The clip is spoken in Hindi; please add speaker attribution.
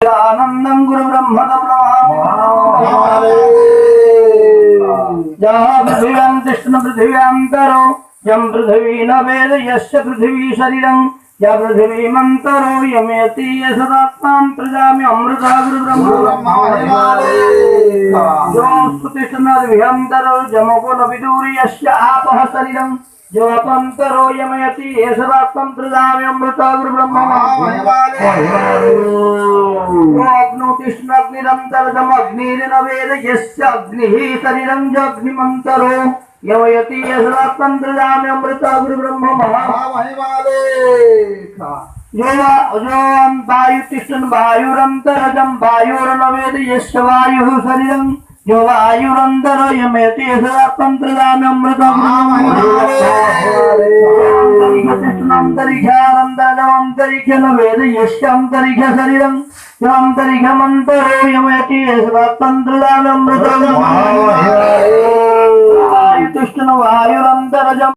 Speaker 1: आनंदं गुरु ब्रह्मणं नमामि। पृथिव्यां तिष्ठन् पृथिव्यान्तरो यं पृथिवी न वेद यस्य पृथिवी शरीरं या पृथिवीमन्तरो यमेति यशदात्मां प्रजामि अमृता गुरु ब्रह्मणो जमको न विदूरि यस्य आपः शरीरं जो अपंतरो यमयति येषदात्मं प्रजामि अमृता गुरु ब्रह्मणो अग्निरंतरजमग्निर्न वेद यस्य अग्निः शरीरं च अग्निमन्तरो यमयति येषदात्मं प्रजामि अमृता गुरु ब्रह्मणो जो वायुतिष्ठन् वायुरन्तरजं वायुर्न वेद यस्य वायुः शरीरं जो वायुरंतर यमेति येषदात्मं प्रजामि अमृता अंतरिक्ष न वेद यस्य अंतरिक्ष शरीरं जो अंतरिक्षमन्तरो यमेति येषदात्मं प्रजामि अमृता वायुतिष्ठन् वायुरन्तरजं